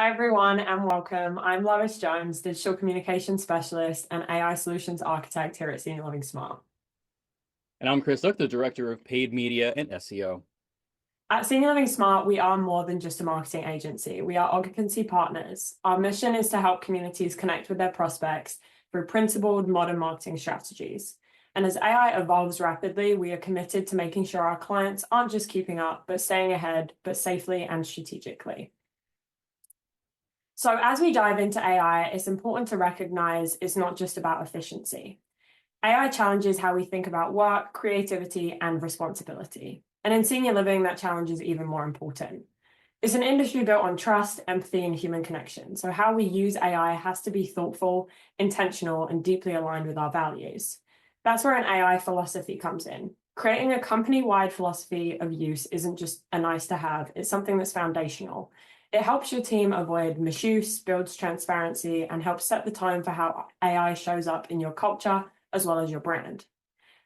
Hi, everyone, and welcome. I'm Lois Jones, Digital Communications Specialist and AI Solutions Architect here at Senior Living Smart. And I'm Chris Look, the Director of Paid Media and SEO. At Senior Living Smart, we are more than just a marketing agency. We are occupancy partners. Our mission is to help communities connect with their prospects through principled modern marketing strategies. And as AI evolves rapidly, we are committed to making sure our clients aren't just keeping up, but staying ahead, but safely and strategically. So as we dive into AI, it's important to recognize it's not just about efficiency. AI challenges how we think about work, creativity, and responsibility. And in senior living, that challenge is even more important. It's an industry built on trust, empathy, and human connection. So how we use AI has to be thoughtful, intentional, and deeply aligned with our values. That's where an AI philosophy comes in. Creating a company-wide philosophy of use isn't just a nice to have, it's something that's foundational. It helps your team avoid misuse, builds transparency, and helps set the tone for how AI shows up in your culture as well as your brand.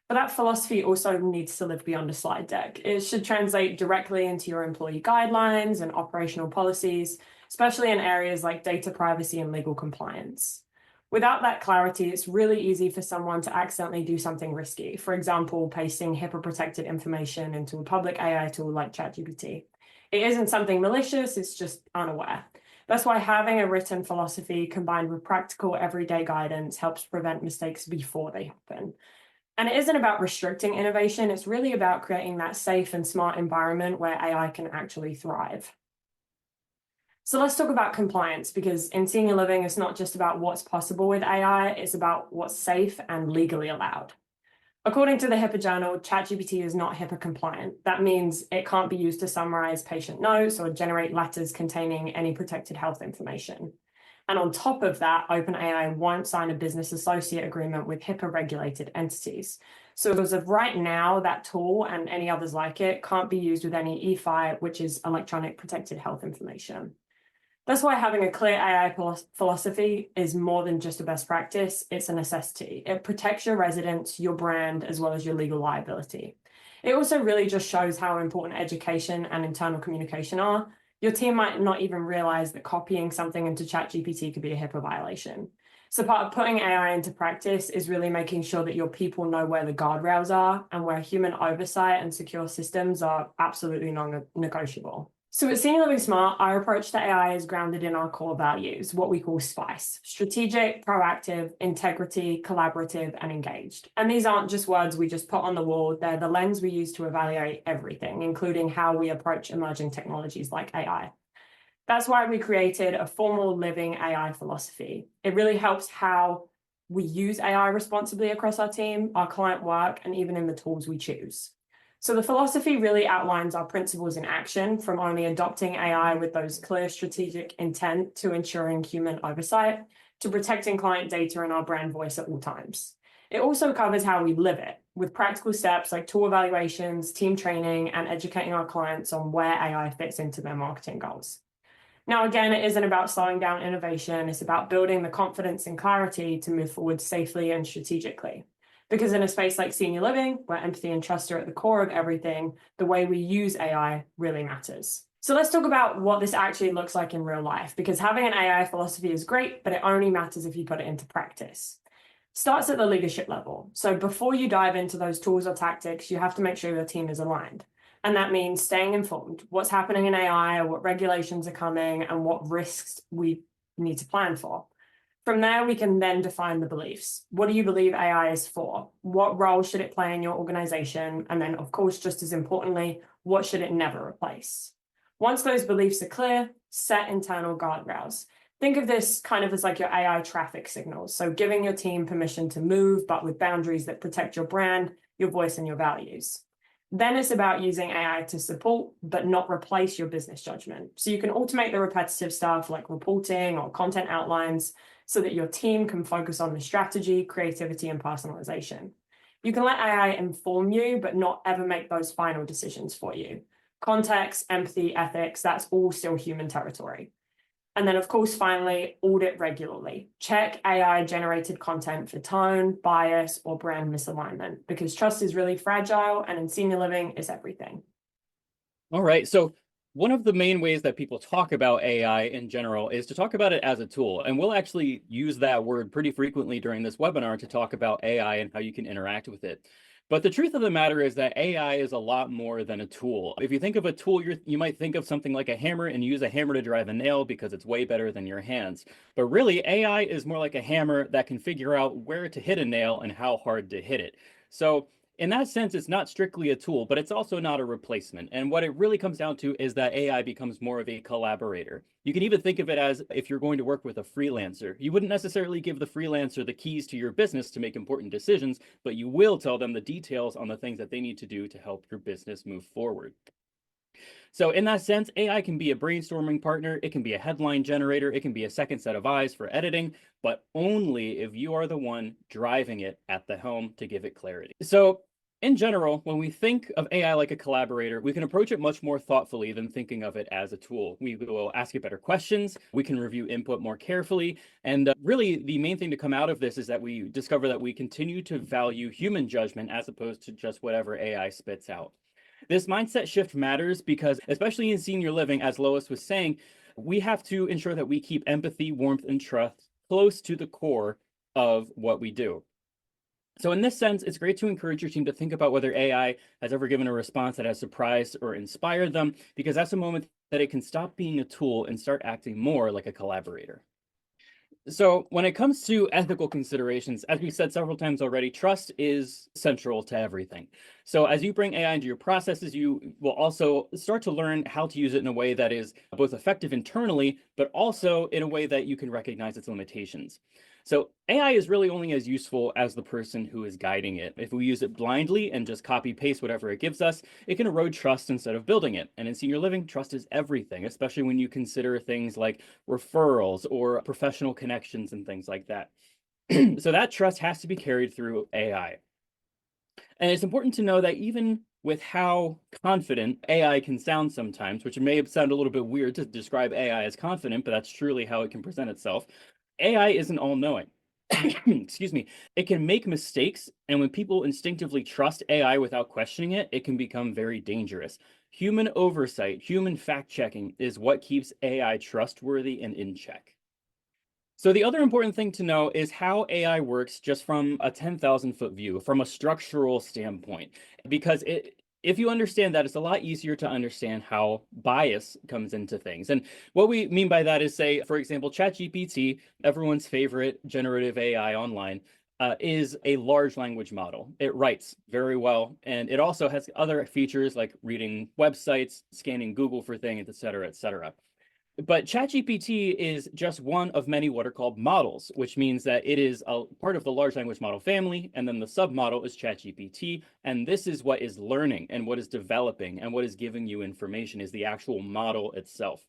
But that philosophy also needs to live beyond a slide deck. It should translate directly into your employee guidelines and operational policies, especially in areas like data privacy and legal compliance. Without that clarity, it's really easy for someone to accidentally do something risky. For example, pasting HIPAA-protected information into a public AI tool like ChatGPT. It isn't something malicious, it's just unaware. That's why having a written philosophy combined with practical everyday guidance helps prevent mistakes before they happen. And it isn't about restricting innovation, it's really about creating that safe and smart environment where AI can actually thrive. So let's talk about compliance, because in senior living, it's not just about what's possible with AI, it's about what's safe and legally allowed. According to the HIPAA journal, ChatGPT is not HIPAA compliant. That means it can't be used to summarize patient notes or generate letters containing any protected health information. And on top of that, OpenAI won't sign a business associate agreement with HIPAA-regulated entities. So as of right now, that tool and any others like it can't be used with any EFI, which is electronic protected health information. That's why having a clear AI philosophy is more than just a best practice, it's a necessity. It protects your residents, your brand, as well as your legal liability. It also really just shows how important education and internal communication are. Your team might not even realize that copying something into ChatGPT could be a HIPAA violation. So part of putting AI into practice is really making sure that your people know where the guardrails are and where human oversight and secure systems are absolutely non-negotiable. So at Senior Living Smart, our approach to AI is grounded in our core values, what we call SPICE: strategic, proactive, integrity, collaborative, and engaged. And these aren't just words we just put on the wall, they're the lens we use to evaluate everything, including how we approach emerging technologies like AI. That's why we created a formal living AI philosophy. It really helps how we use AI responsibly across our team, our client work, and even in the tools we choose. So the philosophy really outlines our principles in action, from only adopting AI with those clear strategic intent to ensuring human oversight, to protecting client data and our brand voice at all times. It also covers how we live it, with practical steps like tool evaluations, team training, and educating our clients on where AI fits into their marketing goals. Now, again, it isn't about slowing down innovation, it's about building the confidence and clarity to move forward safely and strategically. Because in a space like senior living, where empathy and trust are at the core of everything, the way we use AI really matters. So let's talk about what this actually looks like in real life, because having an AI philosophy is great, but it only matters if you put it into practice. Starts at the leadership level. So before you dive into those tools or tactics, you have to make sure your team is aligned. And that means staying informed, what's happening in AI, what regulations are coming, and what risks we need to plan for. From there, we can then define the beliefs. What do you believe AI is for? What role should it play in your organization? And then, of course, just as importantly, what should it never replace? Once those beliefs are clear, set internal guardrails. Think of this kind of as like your AI traffic signals. So giving your team permission to move, but with boundaries that protect your brand, your voice, and your values. Then it's about using AI to support, but not replace your business judgment. So you can automate the repetitive stuff like reporting or content outlines so that your team can focus on the strategy, creativity, and personalization. You can let AI inform you, but not ever make those final decisions for you. Context, empathy, ethics, that's all still human territory. And then, of course, finally, audit regularly. Check AI-generated content for tone, bias, or brand misalignment, because trust is really fragile, and in senior living, it's everything. All right. So One of the main ways that people talk about AI in general is to talk about it as a tool. And we'll actually use that word pretty frequently during this webinar to talk about AI and how you can interact with it. But the truth of the matter is that AI is a lot more than a tool. If you think of a tool, you might think of something like a hammer and use a hammer to drive a nail because it's way better than your hands. But really, AI is more like a hammer that can figure out where to hit a nail and how hard to hit it. So in that sense, it's not strictly a tool, but it's also not a replacement. And what it really comes down to is that AI becomes more of a collaborator. You can even think of it as if you're going to work with a freelancer. You wouldn't necessarily give the freelancer the keys to your business to make important decisions, but you will tell them the details on the things that they need to do to help your business move forward. So in that sense, AI can be a brainstorming partner, it can be a headline generator, it can be a second set of eyes for editing, but only if you are the one driving it at the helm to give it clarity. So in general, when we think of AI like a collaborator, we can approach it much more thoughtfully than thinking of it as a tool. We will ask it better questions, we can review input more carefully, and really the main thing to come out of this is that we discover that we continue to value human judgment as opposed to just whatever AI spits out. This mindset shift matters because, especially in senior living, as Lois was saying, we have to ensure that we keep empathy, warmth, and trust close to the core of what we do. So in this sense, it's great to encourage your team to think about whether AI has ever given a response that has surprised or inspired them, because that's a moment that it can stop being a tool and start acting more like a collaborator. So when it comes to ethical considerations, as we said several times already, trust is central to everything. So as you bring AI into your processes, you will also start to learn how to use it in a way that is both effective internally, but also in a way that you can recognize its limitations. So AI is really only as useful as the person who is guiding it. If we use it blindly and just copy paste whatever it gives us, it can erode trust instead of building it. And in senior living, trust is everything, especially when you consider things like referrals or professional connections and things like that. So that trust has to be carried through AI. And it's important to know that even with how confident AI can sound sometimes, which may sound a little bit weird to describe AI as confident, but that's truly how it can present itself. AI isn't all-knowing. Excuse me. It can make mistakes, and when people instinctively trust AI without questioning it, it can become very dangerous. Human oversight, human fact-checking is what keeps AI trustworthy and in check. So the other important thing to know is how AI works just from a 10,000-foot view, from a structural standpoint, because if you understand that, it's a lot easier to understand how bias comes into things. And what we mean by that is, say, for example, ChatGPT, everyone's favorite generative AI online, is a large language model. It writes very well, and it also has other features like reading websites, scanning Google for things, et cetera, et cetera. But ChatGPT is just one of many what are called models, which means that it is a part of the large language model family, and then the submodel is ChatGPT, and this is what is learning and what is developing and what is giving you information is the actual model itself.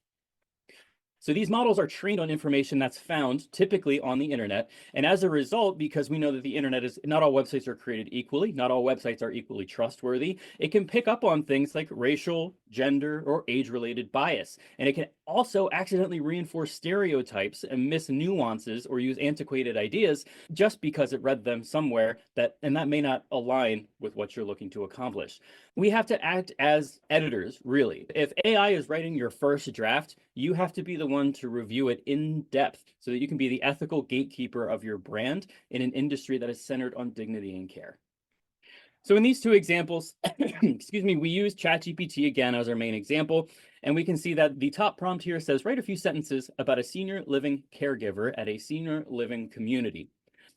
So these models are trained on information that's found typically on the internet. And as a result, because we know that the internet is not all websites are created equally, not all websites are equally trustworthy, it can pick up on things like racial, gender, or age-related bias. And it can also accidentally reinforce stereotypes and miss nuances or use antiquated ideas just because it read them somewhere and that may not align with what you're looking to accomplish. We have to act as editors, really. If AI is writing your first draft, you have to be the one to review it in depth so that you can be the ethical gatekeeper of your brand in an industry that is centered on dignity and care. So in these two examples, excuse me, we use ChatGPT again as our main example, and we can see that the top prompt here says, write a few sentences about a senior living caregiver at a senior living community.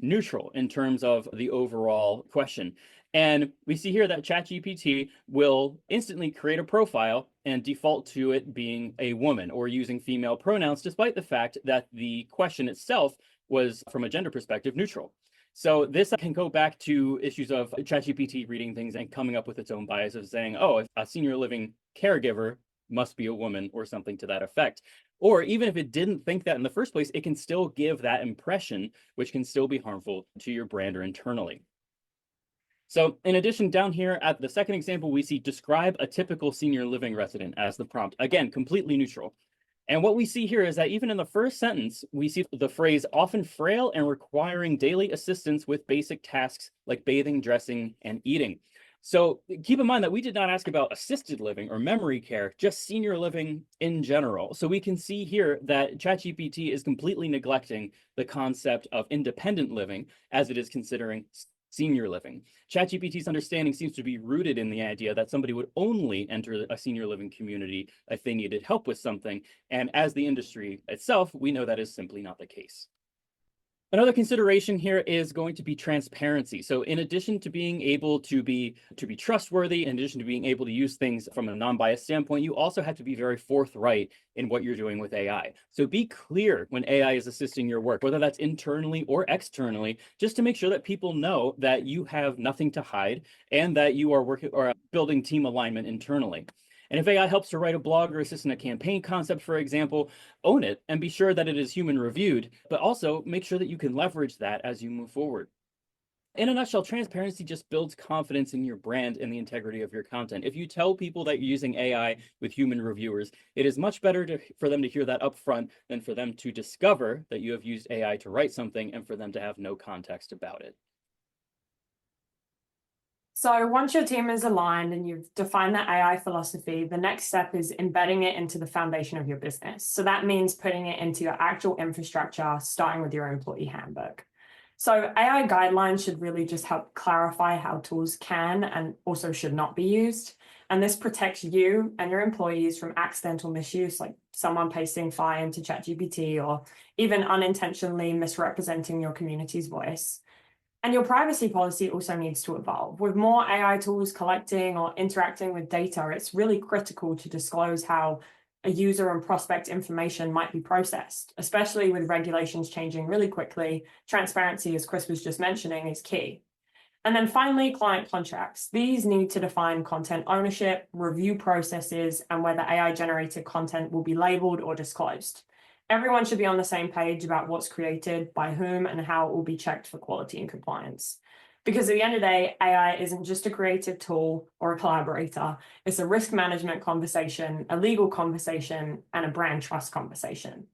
Neutral in terms of the overall question. And we see here that ChatGPT will instantly create a profile and default to it being a woman or using female pronouns, despite the fact that the question itself was, from a gender perspective, neutral. So this can go back to issues of ChatGPT reading things and coming up with its own bias of saying, oh, if a senior living caregiver must be a woman or something to that effect. Or even if it didn't think that in the first place, it can still give that impression, which can still be harmful to your brand or internally. So in addition, down here at the second example, we see describe a typical senior living resident as the prompt. Again, completely neutral. And what we see here is that even in the first sentence, we see the phrase often frail and requiring daily assistance with basic tasks like bathing, dressing, and eating. So keep in mind that we did not ask about assisted living or memory care, just senior living in general. So we can see here that ChatGPT is completely neglecting the concept of independent living as it is considering senior living. ChatGPT's understanding seems to be rooted in the idea that somebody would only enter a senior living community if they needed help with something. And as the industry itself, we know that is simply not the case. Another consideration here is going to be transparency. So in addition to being able to be trustworthy, in addition to being able to use things from a non-biased standpoint, you also have to be very forthright in what you're doing with AI. So be clear when AI is assisting your work, whether that's internally or externally, just to make sure that people know that you have nothing to hide and that you are working or building team alignment internally. And if AI helps to write a blog or assist in a campaign concept, for example, own it and be sure that it is human reviewed, but also make sure that you can leverage that as you move forward. In a nutshell, transparency just builds confidence in your brand and the integrity of your content. If you tell people that you're using AI with human reviewers, it is much better for them to hear that upfront than for them to discover that you have used AI to write something and for them to have no context about it. So once your team is aligned and you've defined that AI philosophy, the next step is embedding it into the foundation of your business. So that means putting it into your actual infrastructure, starting with your employee handbook. So AI guidelines should really just help clarify how tools can and also should not be used. And this protects you and your employees from accidental misuse, like someone pasting FI into ChatGPT or even unintentionally misrepresenting your community's voice. And your privacy policy also needs to evolve. With more AI tools collecting or interacting with data, it's really critical to disclose how a user and prospect information might be processed, especially with regulations changing really quickly. Transparency, as Chris was just mentioning, is key. And then finally, client contracts. These need to define content ownership, review processes, and whether AI-generated content will be labeled or disclosed. Everyone should be on the same page about what's created, by whom, and how it will be checked for quality and compliance. Because at the end of the day, AI isn't just a creative tool or a collaborator. It's a risk management conversation, a legal conversation, and a brand trust conversation.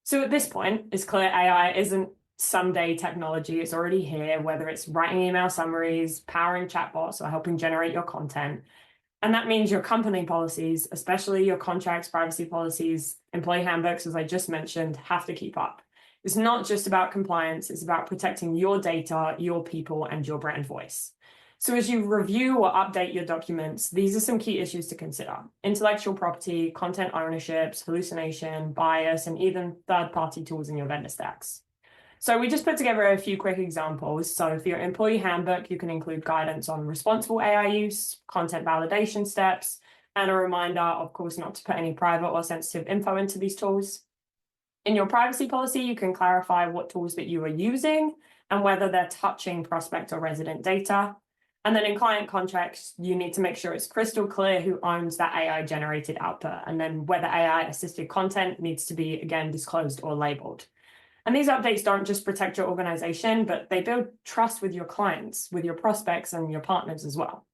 So at this point, it's clear AI isn't someday technology. It's already here, whether it's writing email summaries, powering chatbots, or helping generate your content. And that means your company policies, especially your contracts, privacy policies, employee handbooks, as I just mentioned, have to keep up. It's not just about compliance, it's about protecting your data, your people, and your brand voice. So as you review or update your documents, these are some key issues to consider. Intellectual property, content ownerships, hallucination, bias, and even third-party tools in your vendor stacks. So we just put together a few quick examples. So for your employee handbook, you can include guidance on responsible AI use, content validation steps, and a reminder, of course, not to put any private or sensitive info into these tools. In your privacy policy, you can clarify what tools that you are using and whether they're touching prospect or resident data. And then in client contracts, you need to make sure it's crystal clear who owns that AI-generated output, and then whether AI-assisted content needs to be, again, disclosed or labeled. And these updates don't just protect your organization, but they build trust with your clients, with your prospects, and your partners as well.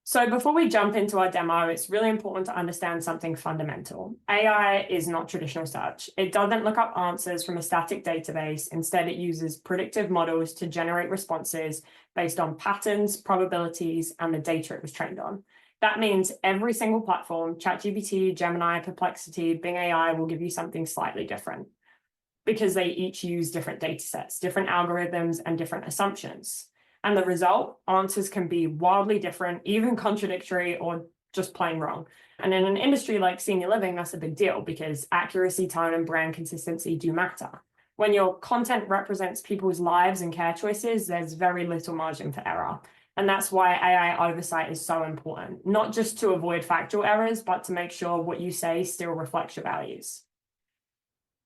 So before we jump into our demo, it's really important to understand something fundamental. AI is not traditional search. It doesn't look up answers from a static database. Instead, it uses predictive models to generate responses based on patterns, probabilities, and the data it was trained on. That means every single platform, ChatGPT, Gemini, Perplexity, Bing AI, will give you something slightly different, because they each use different data sets, different algorithms, and different assumptions. And the result, answers can be wildly different, even contradictory, or just plain wrong. And in an industry like senior living, that's a big deal because accuracy, tone, and brand consistency do matter. When your content represents people's lives and care choices, there's very little margin for error. And that's why AI oversight is so important, not just to avoid factual errors, but to make sure what you say still reflects your values.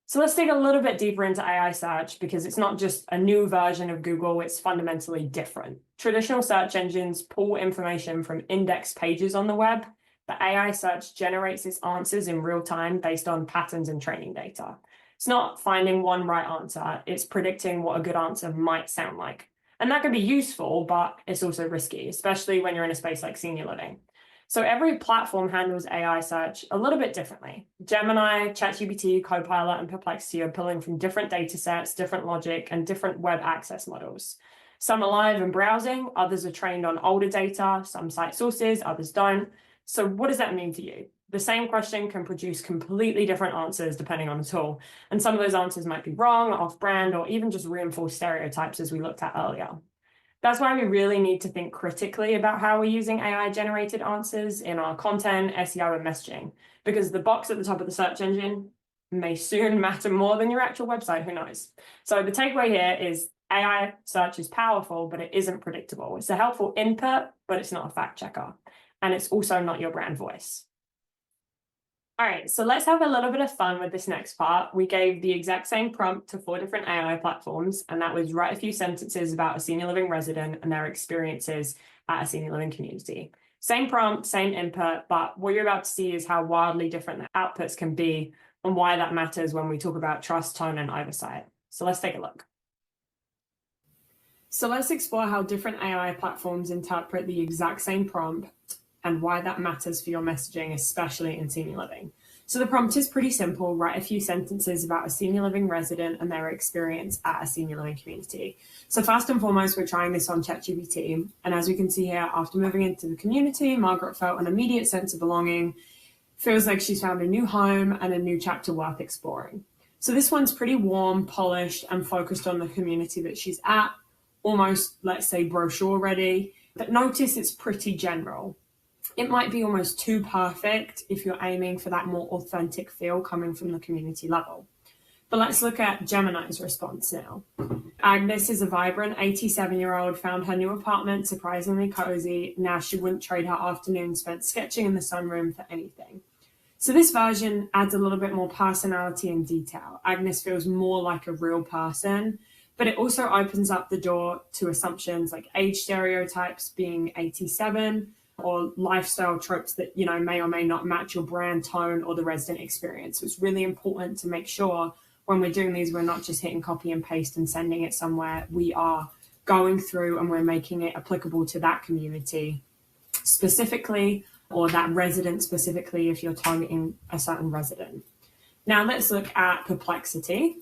So let's dig a little bit deeper into AI search because it's not just a new version of Google, it's fundamentally different. Traditional search engines pull information from index pages on the web, but AI search generates its answers in real time based on patterns and training data. It's not finding one right answer, it's predicting what a good answer might sound like. And that can be useful, but it's also risky, especially when you're in a space like senior living. So every platform handles AI search a little bit differently. Gemini, ChatGPT, Copilot, and Perplexity are pulling from different data sets, different logic, and different web access models. Some are live and browsing, others are trained on older data, some cite sources, others don't. So what does that mean to you? The same question can produce completely different answers depending on the tool. And some of those answers might be wrong, off-brand, or even just reinforce stereotypes as we looked at earlier. That's why we really need to think critically about how we're using AI-generated answers in our content, SEO, and messaging, because the box at the top of the search engine may soon matter more than your actual website, who knows? So the takeaway here is AI search is powerful, but it isn't predictable. It's a helpful input, but it's not a fact checker. And it's also not your brand voice. All right, so let's have a little bit of fun with this next part. We gave the exact same prompt to 4 different AI platforms, and that was write a few sentences about a senior living resident and their experiences at a senior living community. Same prompt, same input, but what you're about to see is how wildly different the outputs can be and why that matters when we talk about trust, tone, and oversight. So let's take a look. So let's explore how different AI platforms interpret the exact same prompt and why that matters for your messaging, especially in senior living. So the prompt is pretty simple. Write a few sentences about a senior living resident and their experience at a senior living community. So first and foremost, we're trying this on ChatGPT. And as we can see here, after moving into the community, Margaret felt an immediate sense of belonging, feels like she's found a new home and a new chapter worth exploring. So this one's pretty warm, polished, and focused on the community that she's at, almost, let's say, brochure ready. But notice it's pretty general. It might be almost too perfect if you're aiming for that more authentic feel coming from the community level. But let's look at Gemini's response now. Agnes is a vibrant 87-year-old, found her new apartment surprisingly cozy. Now she wouldn't trade her afternoon spent sketching in the sunroom for anything. So this version adds a little bit more personality and detail. Agnes feels more like a real person, but it also opens up the door to assumptions like age stereotypes, being 87, or lifestyle tropes that, may or may not match your brand tone or the resident experience. So it's really important to make sure when we're doing these, we're not just hitting copy and paste and sending it somewhere. We are going through and we're making it applicable to that community specifically, or that resident specifically if you're targeting a certain resident. Now let's look at Perplexity.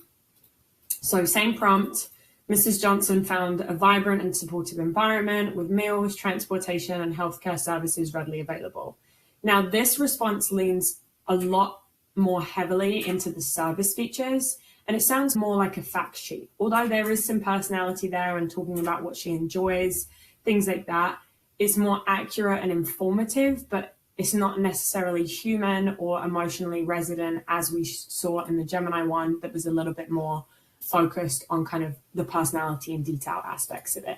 So same prompt. Mrs. Johnson found a vibrant and supportive environment with meals, transportation, and healthcare services readily available. Now, this response leans a lot more heavily into the service features, and it sounds more like a fact sheet. Although there is some personality there and talking about what she enjoys, things like that, it's more accurate and informative, but it's not necessarily human or emotionally resident as we saw in the Gemini one that was a little bit more focused on kind of the personality and detail aspects of it.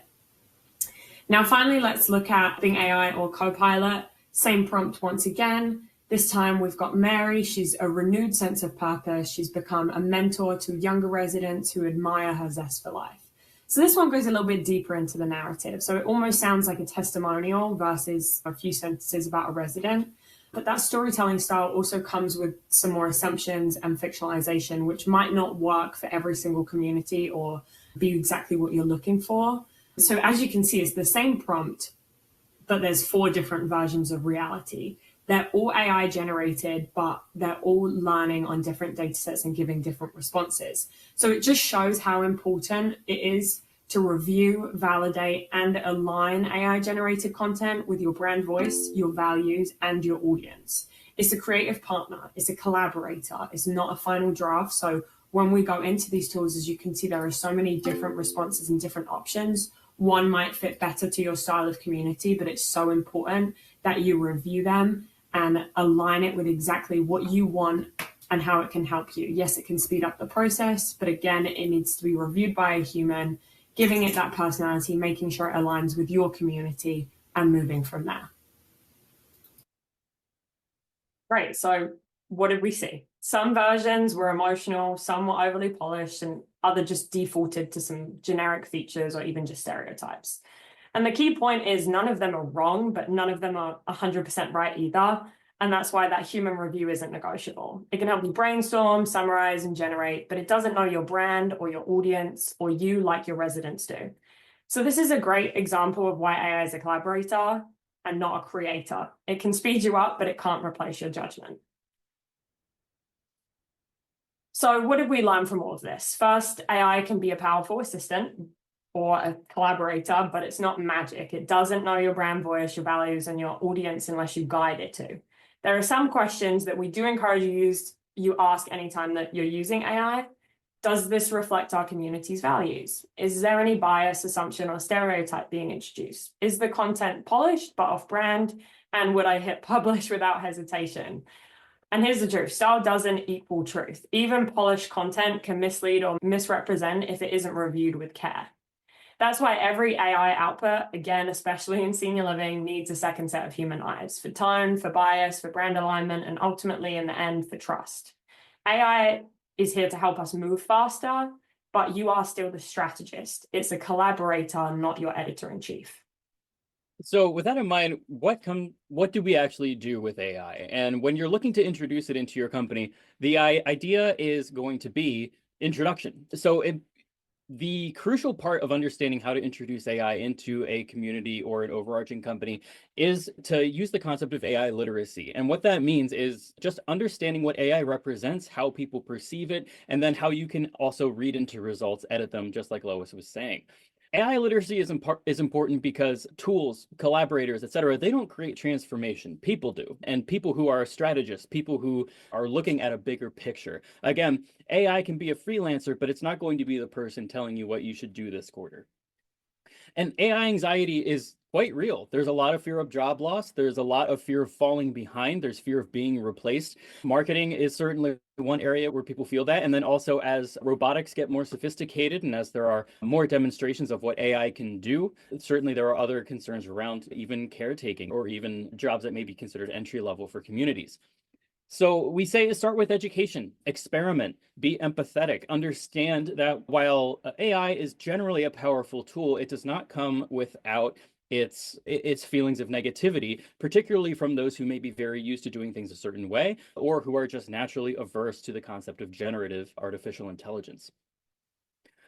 Now, finally, let's look at Bing AI or Copilot. Same prompt once again. This time we've got Mary. She's a renewed sense of purpose. She's become a mentor to younger residents who admire her zest for life. So this one goes a little bit deeper into the narrative. So it almost sounds like a testimonial versus a few sentences about a resident. But that storytelling style also comes with some more assumptions and fictionalization, which might not work for every single community or be exactly what you're looking for. So as you can see, it's the same prompt, but there's 4 different versions of reality. They're all AI generated, but they're all learning on different data sets and giving different responses. So it just shows how important it is to review, validate, and align AI-generated content with your brand voice, your values, and your audience. It's a creative partner. It's a collaborator. It's not a final draft. So when we go into these tools, as you can see, there are so many different responses and different options. One might fit better to your style of community, but it's so important that you review them and align it with exactly what you want and how it can help you. Yes, it can speed up the process, but again, it needs to be reviewed by a human, giving it that personality, making sure it aligns with your community and moving from there. Great, so what did we see? Some versions were emotional, some were overly polished, and other just defaulted to some generic features or even just stereotypes. And the key point is none of them are wrong, but none of them are 100% right either. And that's why that human review isn't negotiable. It can help you brainstorm, summarize, and generate, but it doesn't know your brand or your audience or you like your residents do. So this is a great example of why AI is a collaborator and not a creator. It can speed you up, but it can't replace your judgment. So what did we learn from all of this? First, AI can be a powerful assistant, or a collaborator, but it's not magic. It doesn't know your brand voice, your values, and your audience unless you guide it to. There are some questions that we do encourage you ask anytime that you're using AI. Does this reflect our community's values? Is there any bias, assumption, or stereotype being introduced? Is the content polished but off-brand? And would I hit publish without hesitation? And here's the truth, style doesn't equal truth. Even polished content can mislead or misrepresent if it isn't reviewed with care. That's why every AI output, again, especially in senior living, needs a second set of human eyes for tone, for bias, for brand alignment, and ultimately in the end, for trust. AI is here to help us move faster, but you are still the strategist. It's a collaborator, not your editor-in-chief. So with that in mind, what do we actually do with AI? And when you're looking to introduce it into your company, the idea is going to be introduction. So the crucial part of understanding how to introduce AI into a community or an overarching company is to use the concept of AI literacy. And what that means is just understanding what AI represents, how people perceive it, and then how you can also read into results, edit them, just like Lois was saying. AI literacy is important because tools, collaborators, etc., they don't create transformation. People do. And people who are strategists, people who are looking at a bigger picture. Again, AI can be a freelancer, but it's not going to be the person telling you what you should do this quarter. And AI anxiety is quite real. There's a lot of fear of job loss. There's a lot of fear of falling behind. There's fear of being replaced. Marketing is certainly one area where people feel that. And then also as robotics get more sophisticated and as there are more demonstrations of what AI can do, certainly there are other concerns around even caretaking or even jobs that may be considered entry level for communities. So we say start with education, experiment, be empathetic, understand that while AI is generally a powerful tool, it does not come without its feelings of negativity, particularly from those who may be very used to doing things a certain way or who are just naturally averse to the concept of generative artificial intelligence.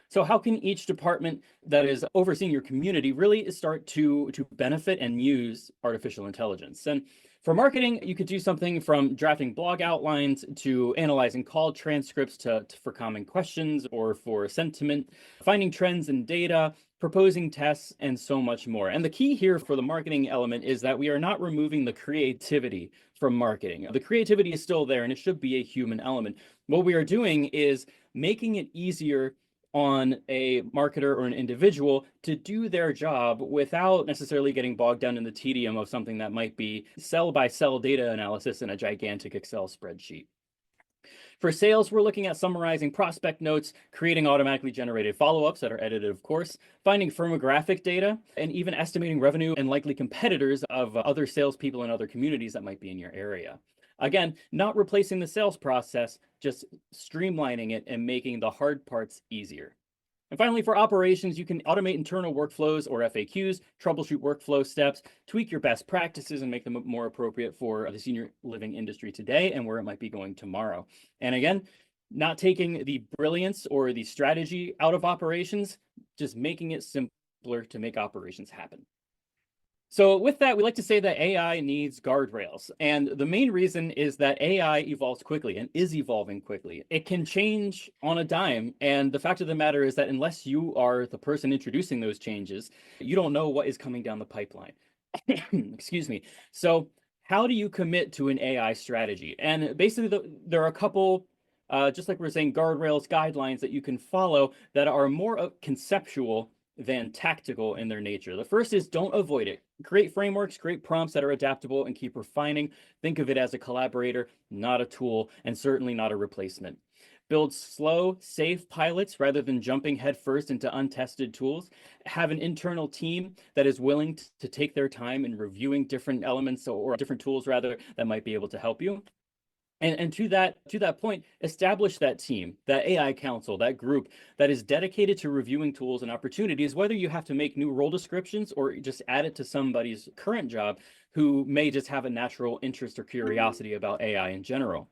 So how can each department that is overseeing your community really start to benefit and use artificial intelligence? And for marketing, you could do something from drafting blog outlines to analyzing call transcripts for common questions or for sentiment, finding trends in data, proposing tests, and so much more. And the key here for the marketing element is that we are not removing the creativity from marketing. The creativity is still there and it should be a human element. What we are doing is making it easier on a marketer or an individual to do their job without necessarily getting bogged down in the tedium of something that might be cell by cell data analysis in a gigantic Excel spreadsheet. For sales, we're looking at summarizing prospect notes, creating automatically generated follow-ups that are edited, of course, finding firmographic data, and even estimating revenue and likely competitors of other salespeople in other communities that might be in your area. Again, not replacing the sales process, just streamlining it and making the hard parts easier. And finally, for operations, you can automate internal workflows or FAQs, troubleshoot workflow steps, tweak your best practices and make them more appropriate for the senior living industry today and where it might be going tomorrow. And again, not taking the brilliance or the strategy out of operations, just making it simpler to make operations happen. So with that, we like to say that AI needs guardrails. And the main reason is that AI evolves quickly and is evolving quickly. It can change on a dime. And the fact of the matter is that unless you are the person introducing those changes, you don't know what is coming down the pipeline. Excuse me. So how do you commit to an AI strategy? And basically, there are a couple, just like we're saying, guardrails, guidelines that you can follow that are more conceptual than tactical in their nature. The first is don't avoid it. Create frameworks, create prompts that are adaptable and keep refining. Think of it as a collaborator, not a tool, and certainly not a replacement. Build slow, safe pilots rather than jumping headfirst into untested tools. Have an internal team that is willing to take their time in reviewing different elements or different tools rather that might be able to help you. And to that point, establish that team, that AI council, that group that is dedicated to reviewing tools and opportunities, whether you have to make new role descriptions or just add it to somebody's current job who may just have a natural interest or curiosity about AI in general.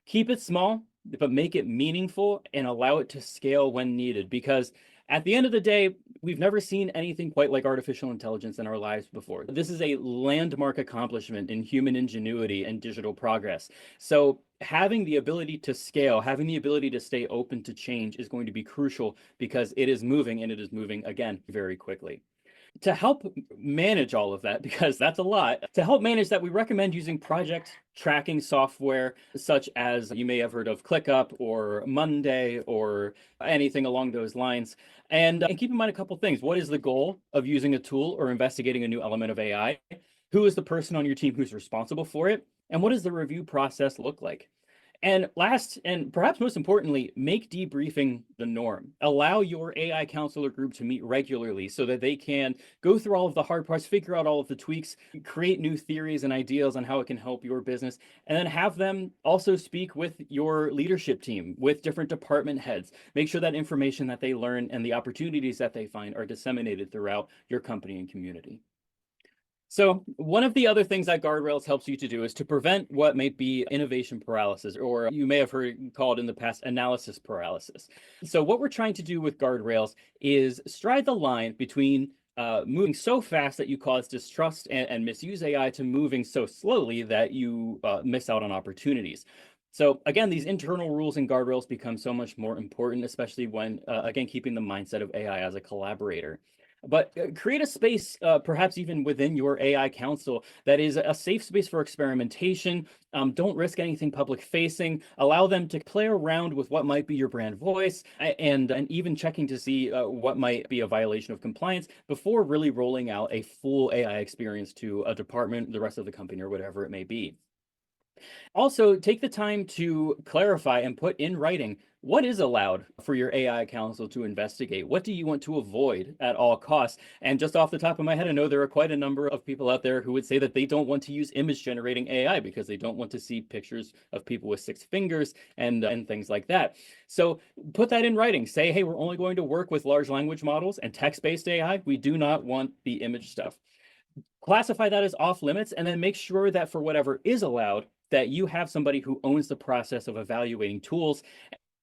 Keep it small, but make it meaningful and allow it to scale when needed, because at the end of the day, we've never seen anything quite like artificial intelligence in our lives before. This is a landmark accomplishment in human ingenuity and digital progress. So having the ability to scale, having the ability to stay open to change is going to be crucial because it is moving, and it is moving again very quickly. To help manage all of that, because that's a lot, to help manage that, we recommend using project tracking software such as you may have heard of ClickUp or Monday or anything along those lines. And keep in mind a couple things. What is the goal of using a tool or investigating a new element of AI? Who is the person on your team who's responsible for it? And what does the review process look like? And last, and perhaps most importantly, make debriefing the norm. Allow your AI counselor group to meet regularly so that they can go through all of the hard parts, figure out all of the tweaks, create new theories and ideas on how it can help your business, and then have them also speak with your leadership team, with different department heads. Make sure that information that they learn and the opportunities that they find are disseminated throughout your company and community. So one of the other things that Guardrails helps you to do is to prevent what may be innovation paralysis, or you may have heard called in the past analysis paralysis. So what we're trying to do with Guardrails is stride the line between moving so fast that you cause distrust and misuse AI to moving so slowly that you miss out on opportunities. So again, these internal rules and guardrails become so much more important, especially when, again, keeping the mindset of AI as a collaborator. But create a space, perhaps even within your AI council, that is a safe space for experimentation. Don't risk anything public facing. Allow them to play around with what might be your brand voice and even checking to see what might be a violation of compliance before really rolling out a full AI experience to a department, the rest of the company, or whatever it may be. Also, take the time to clarify and put in writing what is allowed for your AI council to investigate. What do you want to avoid at all costs? And just off the top of my head, I know there are quite a number of people out there who would say that they don't want to use image generating AI because they don't want to see pictures of people with 6 fingers and things like that. So put that in writing. Say, hey, we're only going to work with large language models and text-based AI. We do not want the image stuff. Classify that as off limits, and then make sure that for whatever is allowed, that you have somebody who owns the process of evaluating tools.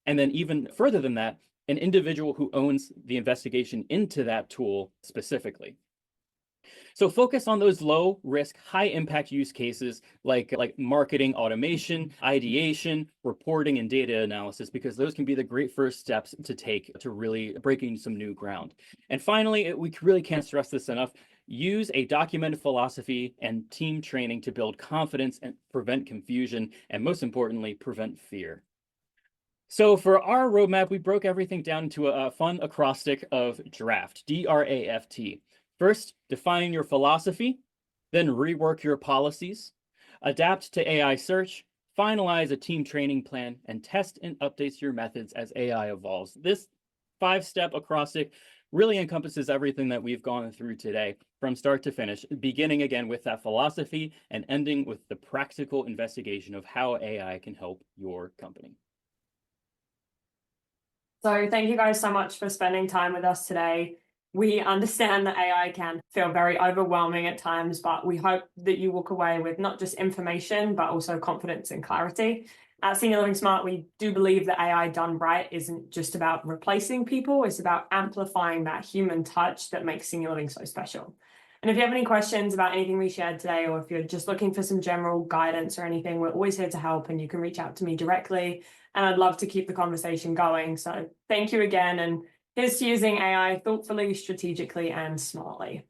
And then even further than that, an individual who owns the investigation into that tool specifically. So focus on those low risk, high impact use cases like marketing automation, ideation, reporting, and data analysis, because those can be the great first steps to take to really breaking some new ground. And finally, we really can't stress this enough. Use a documented philosophy and team training to build confidence and prevent confusion, and most importantly, prevent fear. So for our roadmap, we broke everything down into a fun acrostic of DRAFT, D-R-A-F-T. First, define your philosophy, then rework your policies, adapt to AI search, finalize a team training plan, and test and update your methods as AI evolves. This 5-step acrostic really encompasses everything that we've gone through today from start to finish, beginning again with that philosophy and ending with the practical investigation of how AI can help your company. So thank you guys so much for spending time with us today. We understand that AI can feel very overwhelming at times, but we hope that you walk away with not just information, but also confidence and clarity. At Senior Living Smart, we do believe that AI done right isn't just about replacing people, it's about amplifying that human touch that makes senior living so special. And if you have any questions about anything we shared today, or if you're just looking for some general guidance or anything, we're always here to help, and you can reach out to me directly. And I'd love to keep the conversation going. So thank you again. And here's to using AI thoughtfully, strategically, and smartly.